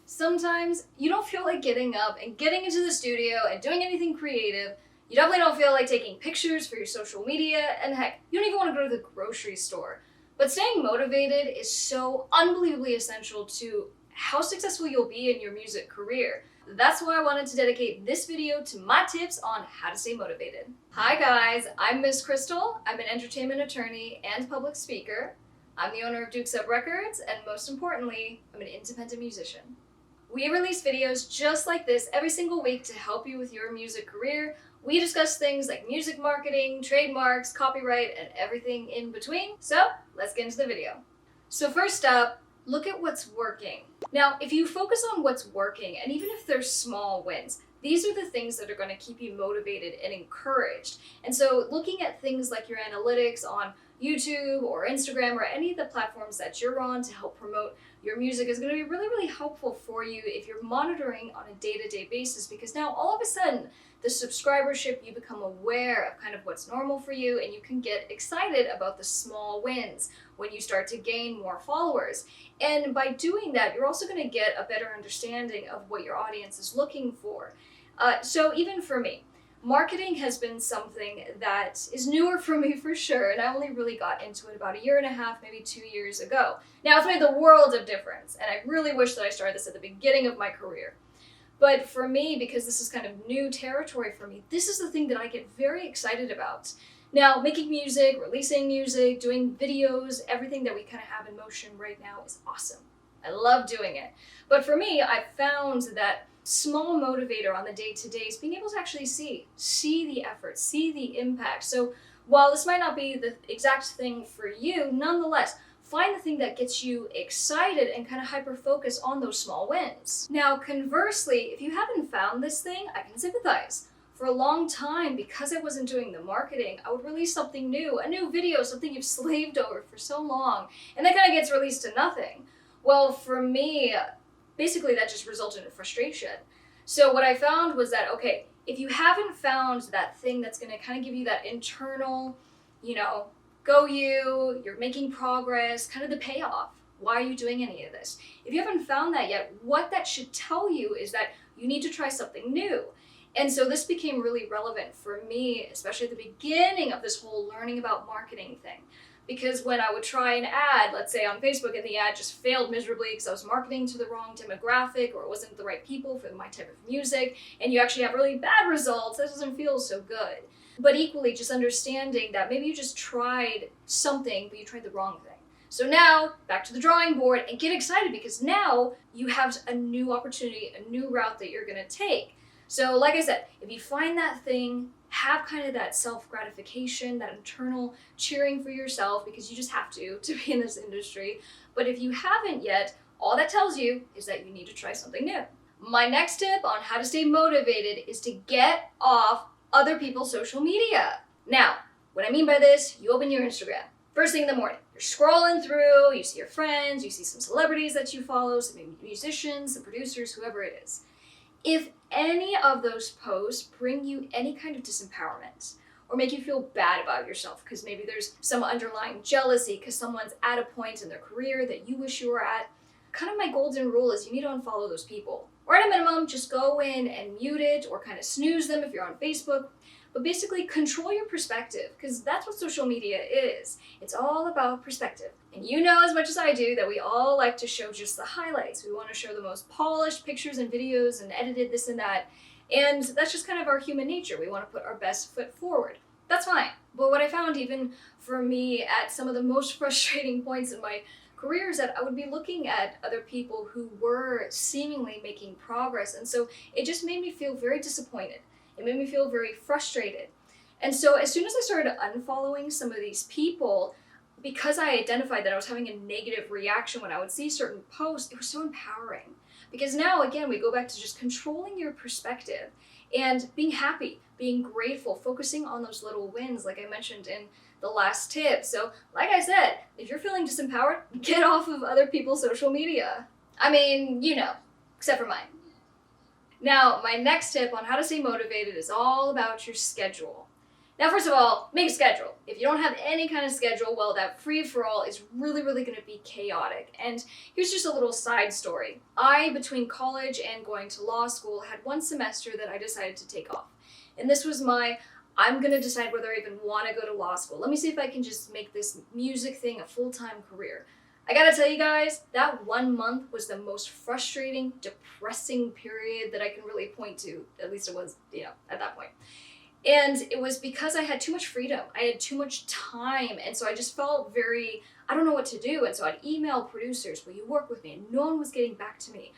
Sometimes you don't feel like getting up and getting into the studio and doing anything creative. You definitely don't feel like taking pictures for your social media, and heck, you don't even want to go to the grocery store. But staying motivated is so unbelievably essential to how successful you'll be in your music career. That's why I wanted to dedicate this video to my tips on how to stay motivated. Hi guys, I'm Miss Krystle. I'm an entertainment attorney and public speaker. I'm the owner of Dukes Up Records, and most importantly, I'm an independent musician. We release videos just like this every single week to help you with your music career. We discuss things like music marketing, trademarks, copyright, and everything in between. So let's get into the video. So first up, look at what's working. Now, if you focus on what's working, and even if there's small wins, these are the things that are going to keep you motivated and encouraged. And so looking at things like your analytics on YouTube or Instagram or any of the platforms that you're on to help promote your music is going to be really, really helpful for you if you're monitoring on a day-to-day basis, because now all of a sudden the subscribership, you become aware of kind of what's normal for you, and you can get excited about the small wins when you start to gain more followers. And by doing that, you're also going to get a better understanding of what your audience is looking for. So even for me, marketing has been something that is newer for me for sure, and I only really got into it about 1.5 years, maybe 2 years ago. Now, it's made the world of difference, and I really wish that I started this at the beginning of my career. But for me, because this is kind of new territory for me, this is the thing that I get very excited about. Now, making music, releasing music, doing videos, everything that we kind of have in motion right now is awesome. I love doing it. But for me, I've found that small motivator on the day-to-day is being able to actually see the effort, see the impact. So while this might not be the exact thing for you, nonetheless, find the thing that gets you excited and kind of hyper-focus on those small wins. Now, conversely, if you haven't found this thing, I can sympathize. For a long time, because I wasn't doing the marketing, I would release something new, a new video, something you've slaved over for so long, and that kind of gets released to nothing. Well, for me, basically that just resulted in frustration. So what I found was that, okay, if you haven't found that thing that's going to kind of give you that internal, you're making progress, kind of the payoff. Why are you doing any of this? If you haven't found that yet, what that should tell you is that you need to try something new. And so this became really relevant for me, especially at the beginning of this whole learning about marketing thing. Because when I would try an ad, let's say on Facebook, and the ad just failed miserably because I was marketing to the wrong demographic or it wasn't the right people for my type of music, and you actually have really bad results, that doesn't feel so good. But equally, just understanding that maybe you just tried something, but you tried the wrong thing. So now, back to the drawing board and get excited, because now you have a new opportunity, a new route that you're going to take. So like I said, if you find that thing, have kind of that self-gratification, that internal cheering for yourself, because you just have to be in this industry. But if you haven't yet, all that tells you is that you need to try something new. My next tip on how to stay motivated is to get off other people's social media. Now, what I mean by this, you open your Instagram. First thing in the morning, you're scrolling through, you see your friends, you see some celebrities that you follow, some musicians, some producers, whoever it is. If any of those posts bring you any kind of disempowerment or make you feel bad about yourself because maybe there's some underlying jealousy because someone's at a point in their career that you wish you were at, kind of my golden rule is you need to unfollow those people. Or at a minimum, just go in and mute it or kind of snooze them if you're on Facebook. But basically control your perspective, because that's what social media is. It's all about perspective. And you know as much as I do that we all like to show just the highlights. We want to show the most polished pictures and videos and edited this and that. And that's just kind of our human nature. We want to put our best foot forward. That's fine. But what I found even for me at some of the most frustrating points in my career is that I would be looking at other people who were seemingly making progress. And so it just made me feel very disappointed. It made me feel very frustrated. And so as soon as I started unfollowing some of these people, because I identified that I was having a negative reaction when I would see certain posts, it was so empowering. Because now, again, we go back to just controlling your perspective and being happy, being grateful, focusing on those little wins, like I mentioned in the last tip. So, like I said, if you're feeling disempowered, get off of other people's social media. I mean, except for mine. Now, my next tip on how to stay motivated is all about your schedule. Now, first of all, make a schedule. If you don't have any kind of schedule, well, that free-for-all is really going to be chaotic. And here's just a little side story. Between college and going to law school, had one semester that I decided to take off. And this was I'm going to decide whether I even want to go to law school. Let me see if I can just make this music thing a full-time career. I gotta tell you guys, that 1 month was the most frustrating, depressing period that I can really point to. At least it was, at that point. And it was because I had too much freedom. I had too much time. And so I just felt I don't know what to do. And so I'd email producers, will you work with me? And no one was getting back to me.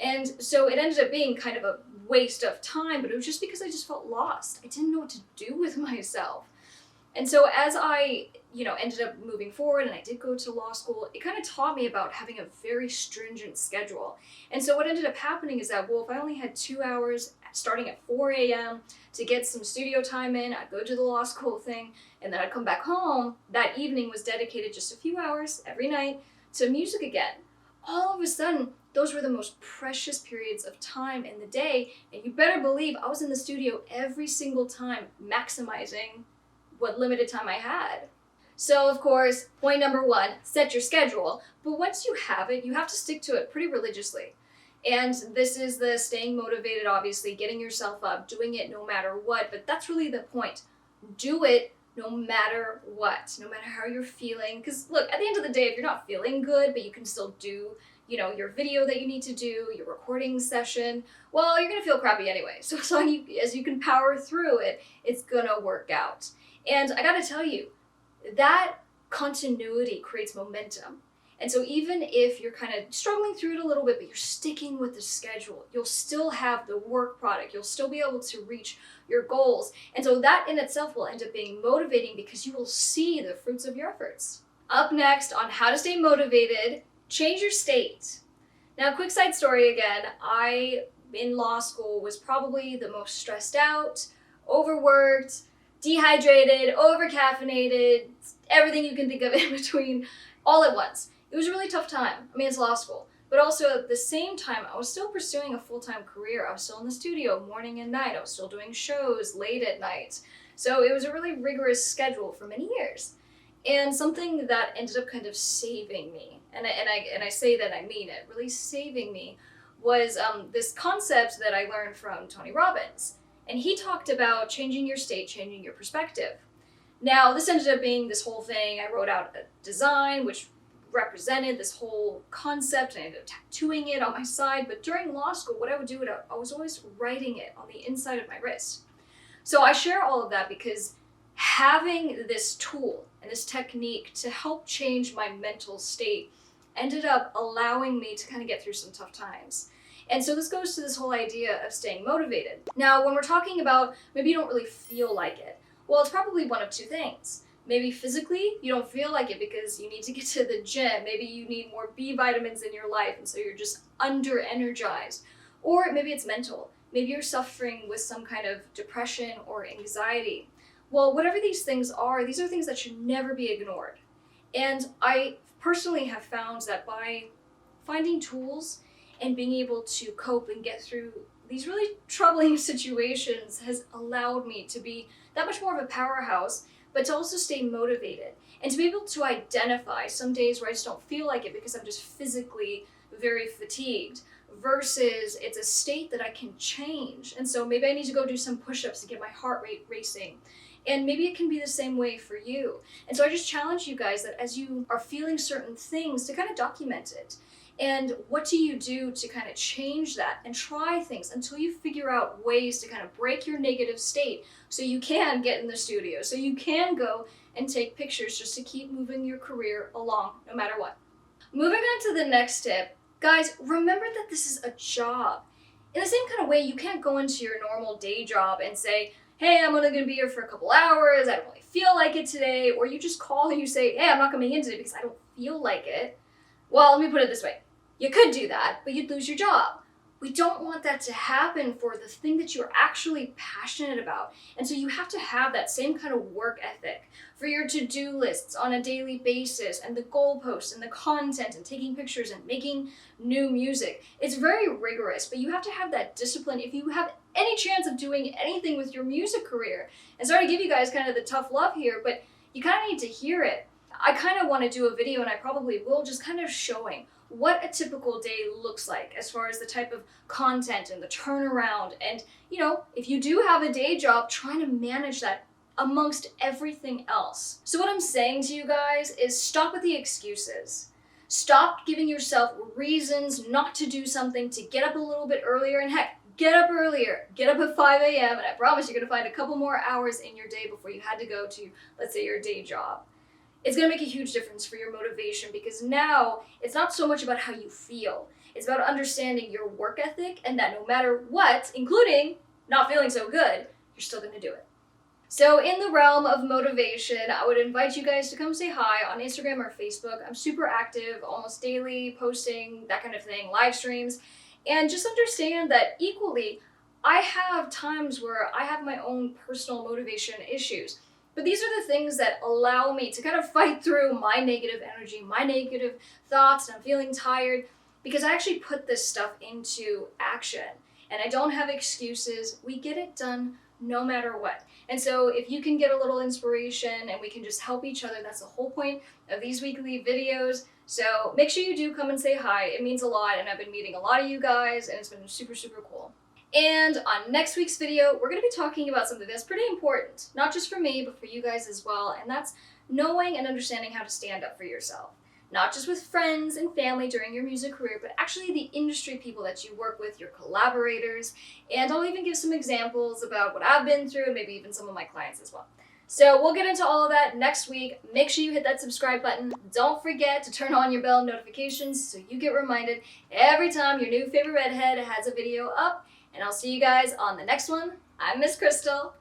And so it ended up being kind of a waste of time, but it was just because I just felt lost. I didn't know what to do with myself. And so as I, ended up moving forward and I did go to law school, it kind of taught me about having a very stringent schedule. And so what ended up happening is that, if I only had 2 hours starting at 4 a.m. to get some studio time in, I'd go to the law school thing, and then I'd come back home. That evening was dedicated just a few hours every night to music again. All of a sudden, those were the most precious periods of time in the day, and you better believe I was in the studio every single time, maximizing what limited time I had. So, of course, point number 1, set your schedule. But once you have it, you have to stick to it pretty religiously. And this is the staying motivated, obviously, getting yourself up, doing it no matter what. But that's really the point. Do it no matter what, no matter how you're feeling. Because, look, at the end of the day, if you're not feeling good, but you can still do, your video that you need to do, your recording session, well, you're going to feel crappy anyway. So as long as you can power through it, it's going to work out. And I gotta tell you, that continuity creates momentum. And so even if you're kind of struggling through it a little bit, but you're sticking with the schedule, you'll still have the work product. You'll still be able to reach your goals. And so that in itself will end up being motivating because you will see the fruits of your efforts. Up next on how to stay motivated, change your state. Now, quick side story again. In law school, was probably the most stressed out, overworked, dehydrated, over-caffeinated, everything you can think of in between, all at once. It was a really tough time. I mean, it's law school. But also at the same time, I was still pursuing a full-time career. I was still in the studio morning and night. I was still doing shows late at night. So it was a really rigorous schedule for many years. And something that ended up kind of saving me, and I say that, I mean it, really saving me, was this concept that I learned from Tony Robbins. And he talked about changing your state, changing your perspective. Now, this ended up being this whole thing. I wrote out a design which represented this whole concept, and I ended up tattooing it on my side. But during law school, what I would do, I was always writing it on the inside of my wrist. So I share all of that because having this tool and this technique to help change my mental state ended up allowing me to kind of get through some tough times. And so this goes to this whole idea of staying motivated. Now, when we're talking about maybe you don't really feel like it, well, it's probably one of two things. Maybe physically, you don't feel like it because you need to get to the gym. Maybe you need more B vitamins in your life, and so you're just under-energized. Or maybe it's mental. Maybe you're suffering with some kind of depression or anxiety. Well, whatever these things are, these are things that should never be ignored. And I personally have found that by finding tools and being able to cope and get through these really troubling situations has allowed me to be that much more of a powerhouse, but to also stay motivated and to be able to identify some days where I just don't feel like it because I'm just physically very fatigued, versus it's a state that I can change. And so maybe I need to go do some push-ups to get my heart rate racing. And maybe it can be the same way for you. And so I just challenge you guys that as you are feeling certain things, to kind of document it. And what do you do to kind of change that and try things until you figure out ways to kind of break your negative state so you can get in the studio, so you can go and take pictures just to keep moving your career along no matter what. Moving on to the next tip, guys, remember that this is a job. In the same kind of way, you can't go into your normal day job and say, hey, I'm only going to be here for a couple hours, I don't really feel like it today, or you just call and you say, hey, I'm not coming in today because I don't feel like it. Well, let me put it this way. You could do that, but you'd lose your job. We don't want that to happen for the thing that you're actually passionate about. And so you have to have that same kind of work ethic for your to-do lists on a daily basis, and the goalposts and the content and taking pictures and making new music. It's very rigorous, but you have to have that discipline if you have any chance of doing anything with your music career. And sorry to give you guys kind of the tough love here, but you kind of need to hear it. I kind of want to do a video, and I probably will, just kind of showing what a typical day looks like as far as the type of content and the turnaround. And, you know, if you do have a day job, trying to manage that amongst everything else. So what I'm saying to you guys is stop with the excuses. Stop giving yourself reasons not to do something, to get up a little bit earlier, and heck, get up earlier. Get up at 5 a.m. and I promise you're going to find a couple more hours in your day before you had to go to, let's say, your day job. It's going to make a huge difference for your motivation, because now it's not so much about how you feel. It's about understanding your work ethic, and that no matter what, including not feeling so good, you're still going to do it. So in the realm of motivation, I would invite you guys to come say hi on Instagram or Facebook. I'm super active, almost daily, posting, that kind of thing, live streams. And just understand that equally, I have times where I have my own personal motivation issues. But these are the things that allow me to kind of fight through my negative energy, my negative thoughts, and I'm feeling tired, because I actually put this stuff into action. And I don't have excuses. We get it done no matter what. And so if you can get a little inspiration and we can just help each other, that's the whole point of these weekly videos. So make sure you do come and say hi. It means a lot, and I've been meeting a lot of you guys, and it's been super, super cool. And on next week's video, we're going to be talking about something that's pretty important, not just for me, but for you guys as well, and that's knowing and understanding how to stand up for yourself. Not just with friends and family during your music career, but actually the industry people that you work with, your collaborators, and I'll even give some examples about what I've been through and maybe even some of my clients as well. So we'll get into all of that next week. Make sure you hit that subscribe button. Don't forget to turn on your bell notifications so you get reminded every time your new favorite redhead has a video up. And I'll see you guys on the next one. I'm Miss Krystle.